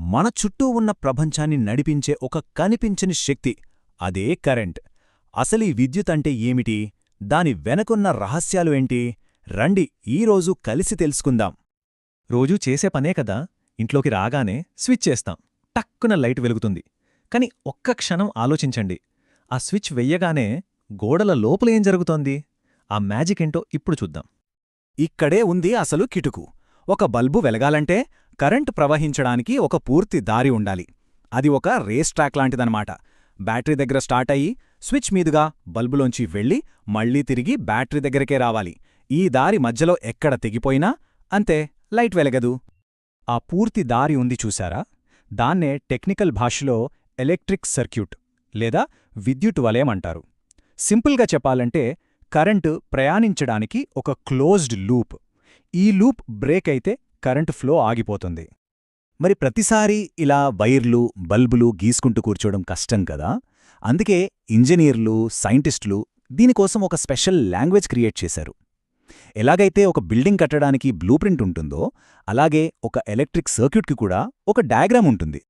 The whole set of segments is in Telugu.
మన చుట్టూ ఉన్న ప్రపంచాన్ని నడిపించే ఒక కనిపించని శక్తి, అదే కరెంట్. అసలీ విద్యుత్ అంటే ఏమిటి? దాని వెనకున్న రహస్యాలు ఏంటి? రండి ఈరోజు కలిసి తెలుసుకుందాం. రోజూ చేసే పనే కదా, ఇంట్లోకి రాగానే స్విచ్ చేస్తాం, టక్కున లైట్ వెలుగుతుంది. కాని ఒక్క క్షణం ఆలోచించండి, ఆ స్విచ్ వెయ్యగానే గోడల లోపల ఏం జరుగుతోంది? ఆ మ్యాజిక్ ఏంటో ఇప్పుడు చూద్దాం. ఇక్కడే ఉంది అసలు కిటుకు. ఒక బల్బు వెలగాలంటే కరెంట్ ప్రవహించడానికి ఒక పూర్తి దారి ఉండాలి. అది ఒక రేస్ ట్రాక్ లాంటిదన్నమాట. బ్యాటరీ దగ్గర స్టార్ట్ అయ్యి స్విచ్ మీదుగా బల్బులోంచి వెళ్ళి మళ్లీ తిరిగి బ్యాటరీ దగ్గరకే రావాలి. ఈ దారి మధ్యలో ఎక్కడ తెగిపోయినా అంతే, లైట్ వెలగదు. ఆ పూర్తి దారి ఉంది చూశారా? దాన్నే టెక్నికల్ భాషలో ఎలక్ట్రిక్ సర్క్యూట్ లేదా విద్యుత్ వలయం అంటారు. సింపుల్గా చెప్పాలంటే కరెంటు ప్రయాణించడానికి ఒక క్లోజ్డ్ లూప్. ఈ లూప్ బ్రేక్ అయితే కరెంటు ఫ్లో ఆగిపోతుంది. మరి ప్రతిసారీ ఇలా వైర్లు, బల్బులు గీసుకుంటూ కూర్చోవడం కష్టం కదా. అందుకే ఇంజనీర్లు, సైంటిస్టులు దీనికోసం ఒక స్పెషల్ లాంగ్వేజ్ క్రియేట్ చేశారు. ఎలాగైతే ఒక బిల్డింగ్ కట్టడానికి బ్లూప్రింట్ ఉంటుందో, అలాగే ఒక ఎలక్ట్రిక్ సర్క్యూట్కి కూడా ఒక డయాగ్రామ్ ఉంటుంది.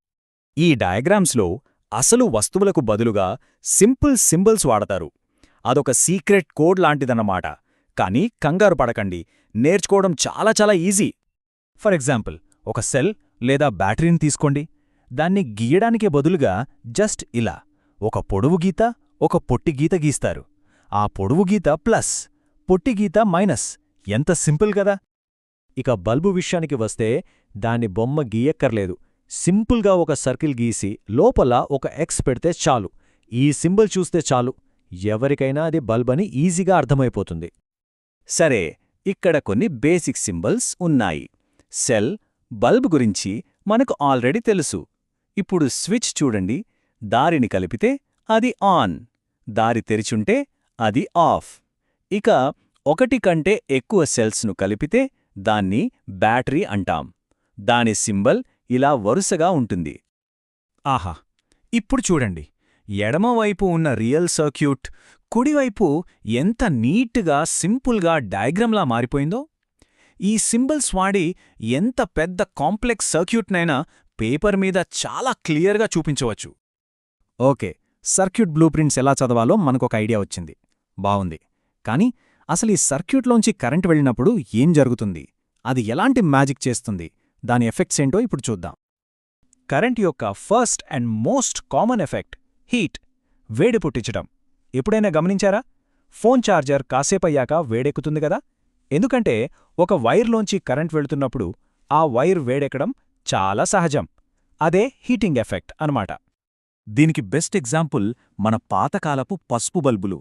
ఈ డయాగ్రామ్స్లో అసలు వస్తువులకు బదులుగా సింపుల్ సింబల్స్ వాడతారు. అదొక సీక్రెట్ కోడ్ లాంటిదన్నమాట. కానీ కంగారు పడకండి, నేర్చుకోవడం చాలా చాలా ఈజీ. ఫర్ ఎగ్జాంపుల్, ఒక సెల్ లేదా బ్యాటరీని తీసుకోండి. దాన్ని గీయడానికే బదులుగా జస్ట్ ఇలా ఒక పొడవు గీత, ఒక పొట్టి గీత గీస్తారు. ఆ పొడవు గీత ప్లస్, పొట్టి గీత మైనస్. ఎంత సింపుల్ కదా. ఇక బల్బు విషయానికి వస్తే దాన్ని బొమ్మ గీయక్కర్లేదు. సింపుల్గా ఒక సర్కిల్ గీసి లోపల ఒక ఎక్స్ పెడితే చాలు. ఈ సింబల్ చూస్తే చాలు, ఎవరికైనా అది బల్బని ఈజీగా అర్థమైపోతుంది. సరే, ఇక్కడ కొన్ని బేసిక్ సింబల్స్ ఉన్నాయి. సెల్, బల్బ్ గురించి మనకు ఆల్రెడీ తెలుసు. ఇప్పుడు స్విచ్ చూడండి. దారిని కలిపితే అది ఆన్, దారి తెరిచుంటే అది ఆఫ్. ఇక ఒకటి కంటే ఎక్కువ సెల్స్ను కలిపితే దాన్ని బ్యాటరీ అంటాం. దాని సింబల్ ఇలా వరుసగా ఉంటుంది. ఆహా, ఇప్పుడు చూడండి, ఎడమవైపు ఉన్న రియల్ సర్క్యూట్ కుడివైపు ఎంత నీట్గా సింపుల్గా డయాగ్రామ్లా మారిపోయిందో. ఈ సింబల్స్ వాడి ఎంత పెద్ద కాంప్లెక్స్ సర్క్యూట్నైనా పేపర్ మీద చాలా క్లియర్గా చూపించవచ్చు. ఓకే, సర్క్యూట్ బ్లూప్రింట్స్ ఎలా చదవాలో మనకొక ఐడియా వచ్చింది. బావుంది. కానీ అసలు ఈ సర్క్యూట్లోంచి కరెంట్ వెళ్ళినప్పుడు ఏం జరుగుతుంది? అది ఎలాంటి మ్యాజిక్ చేస్తుంది? దాని ఎఫెక్ట్స్ ఏంటో ఇప్పుడు చూద్దాం. కరెంట్ యొక్క first and most common effect heat, వేడి పుట్టించడం. ఎప్పుడైనా గమనించారా? ఫోన్ ఛార్జర్ కాసేపయ్యాక వేడెక్కుతుంది కదా. ఎందుకంటే ఒక వైర్లోంచి కరెంట్ వెళుతున్నప్పుడు ఆ వైర్ వేడెక్కడం చాలా సహజం. అదే హీటింగ్ ఎఫెక్ట్ అన్నమాట. దీనికి బెస్ట్ ఎగ్జాంపుల్ మన పాతకాలపు పసుపు బల్బులు.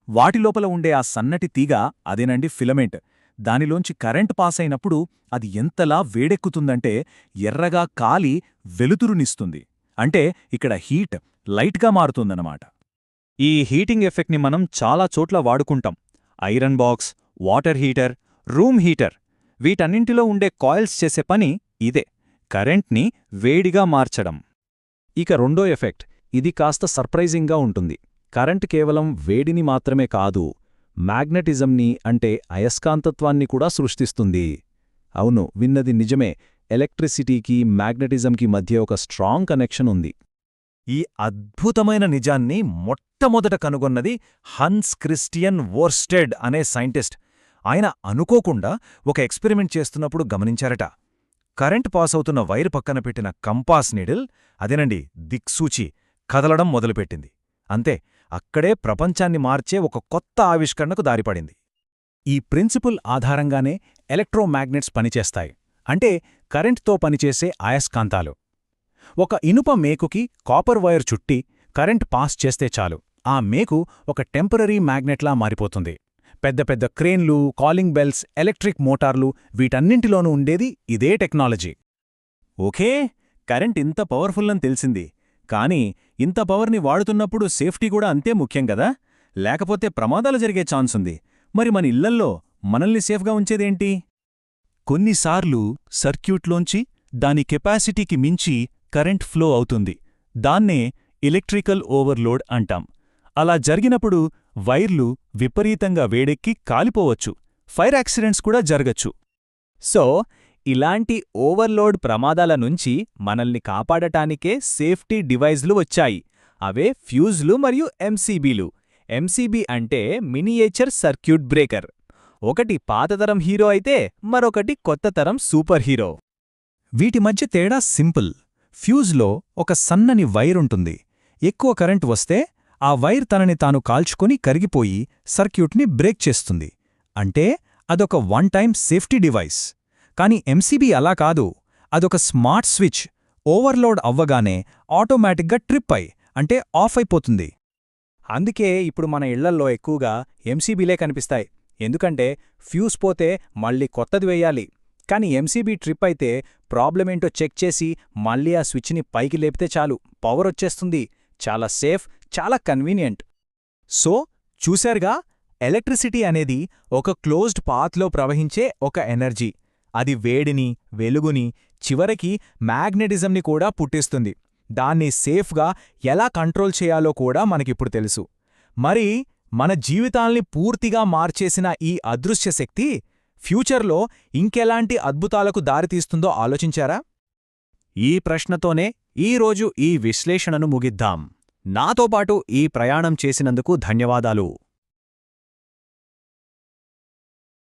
వాటిలోపల ఉండే ఆ సన్నటి తీగ, అదేనండి ఫిలమెంట్. దానిలోంచి కరెంట్ పాస్ అయినప్పుడు అది ఎంతలా వేడెక్కుతుందంటే ఎర్రగా కాలి వెలుతురునిస్తుంది. అంటే ఇక్కడ హీట్ లైట్గా మారుతుందన్నమాట. ఈ హీటింగ్ ఎఫెక్ట్ని మనం చాలా చోట్ల వాడుకుంటాం. Iron box, water heater, room heater, వీటన్నింటిలో ఉండే కాయిల్స్ చేసే పని ఇదే, కరెంట్ని వేడిగా మార్చడం. ఇక రెండో ఎఫెక్ట్, ఇది కాస్త సర్ప్రైజింగ్గా ఉంటుంది. కరెంట్ కేవలం వేడిని మాత్రమే కాదు, మ్యాగ్నెటిజంని అంటే అయస్కాంతత్వాన్ని కూడా సృష్టిస్తుంది. అవును, విన్నది నిజమే. ఎలక్ట్రిసిటీకి, మ్యాగ్నెటిజంకి మధ్య ఒక స్ట్రాంగ్ కనెక్షన్ ఉంది. ఈ అద్భుతమైన నిజాన్ని మొట్టమొదట కనుగొన్నది హన్స్ క్రిస్టియన్ వోర్స్టెడ్ అనే సైంటిస్ట్. ఆయన అనుకోకుండా ఒక ఎక్స్పెరిమెంట్ చేస్తున్నప్పుడు గమనించారట. కరెంట్ పాస్ అవుతున్న వైర్ పక్కన పెట్టిన కంపాస్ నీడిల్, అదేనండి దిక్సూచి, కదలడం మొదలుపెట్టింది. అంతే, అక్కడే ప్రపంచాన్ని మార్చే ఒక కొత్త ఆవిష్కరణకు దారిపడింది. ఈ ప్రిన్సిపుల్ ఆధారంగానే ఎలక్ట్రోమాగ్నెట్స్ పనిచేస్తాయి. అంటే కరెంట్తో పనిచేసే అయస్కాంతాలు. ఒక ఇనుప మేకుకి కాపర్ వైర్ చుట్టి కరెంట్ పాస్ చేస్తే చాలు, ఆ మేకు ఒక టెంపరరీ మ్యాగ్నెట్లా మారిపోతుంది. పెద్ద పెద్ద క్రేన్లు, కాలింగ్ బెల్స్, ఎలక్ట్రిక్ మోటార్లు, వీటన్నింటిలోనూ ఉండేది ఇదే టెక్నాలజీ. ఓకే, కరెంట్ ఇంత పవర్ఫుల్ అని తెలిసింది. కానీ ఇంత పవర్ని వాడుతున్నప్పుడు సేఫ్టీ కూడా అంతే ముఖ్యం కదా. లేకపోతే ప్రమాదాలు జరిగే ఛాన్స్ ఉంది. మరి మన ఇళ్లల్లో మనల్ని సేఫ్గా ఉంచేదేంటి? కొన్నిసార్లు సర్క్యూట్లోంచి దాని కెపాసిటీకి మించి కరెంట్ ఫ్లో అవుతుంది. దాన్నే ఎలక్ట్రికల్ ఓవర్లోడ్ అంటాం. అలా జరిగినప్పుడు వైర్లు విపరీతంగా వేడెక్కి కాలిపోవచ్చు. ఫైర్ యాక్సిడెంట్స్ కూడా జరగచ్చు. సో ఇలాంటి ఓవర్లోడ్ ప్రమాదాల నుంచి మనల్ని కాపాడటానికే సేఫ్టీ డివైజ్లు వచ్చాయి. అవే ఫ్యూజ్లు మరియు ఎంసీబీలు. ఎంసీబీ అంటే మినియేచర్ సర్క్యూట్ బ్రేకర్. ఒకటి పాతతరం హీరో అయితే మరొకటి కొత్తతరం సూపర్ హీరో. వీటి మధ్య తేడా సింపుల్. ఫ్యూజ్లో ఒక సన్నని వైరుంటుంది. ఎక్కువ కరెంట్ వస్తే ఆ వైర్ తనని తాను కాల్చుకొని కరిగిపోయి సర్క్యూట్ని బ్రేక్ చేస్తుంది. అంటే అదొక వన్ టైమ్ సేఫ్టీ డివైస్. కాని ఎంసీబీ అలా కాదు. అదొక స్మార్ట్ స్విచ్. ఓవర్లోడ్ అవ్వగానే ఆటోమేటిక్గా ట్రిప్ అంటే ఆఫ్ అయిపోతుంది. అందుకే ఇప్పుడు మన ఇళ్లల్లో ఎక్కువగా ఎంసీబీలే కనిపిస్తాయి. ఎందుకంటే ఫ్యూజ్ పోతే మళ్ళీ కొత్తది వెయ్యాలి. కాని ఎంసీబీ ట్రిప్ అయితే ప్రాబ్లమేంటో చెక్ చేసి మళ్ళీ ఆ స్విచ్ని పైకి లేపితే చాలు, పవర్ వచ్చేస్తుంది. చాలా సేఫ్, చాలా కన్వీనియంట్. సో చూశారుగా, ఎలక్ట్రిసిటీ అనేది ఒక క్లోజ్డ్ పాత్లో ప్రవహించే ఒక ఎనర్జీ. అది వేడిని, వెలుగుని, చివరికి మ్యాగ్నెటిజంని కూడా పుట్టిస్తుంది. దాన్ని సేఫ్గా ఎలా కంట్రోల్ చేయాలో కూడా మనకిప్పుడు తెలుసు. మరి మన జీవితాల్ని పూర్తిగా మార్చేసిన ఈ అదృశ్య శక్తి ఫ్యూచర్లో ఇంకెలాంటి అద్భుతాలకు దారితీస్తుందో ఆలోచించారా? ఈ ప్రశ్నతోనే ఈరోజు ఈ విశ్లేషణను ముగిద్దాం. నాతో పాటు ఈ ప్రయాణం చేసినందుకు ధన్యవాదాలు.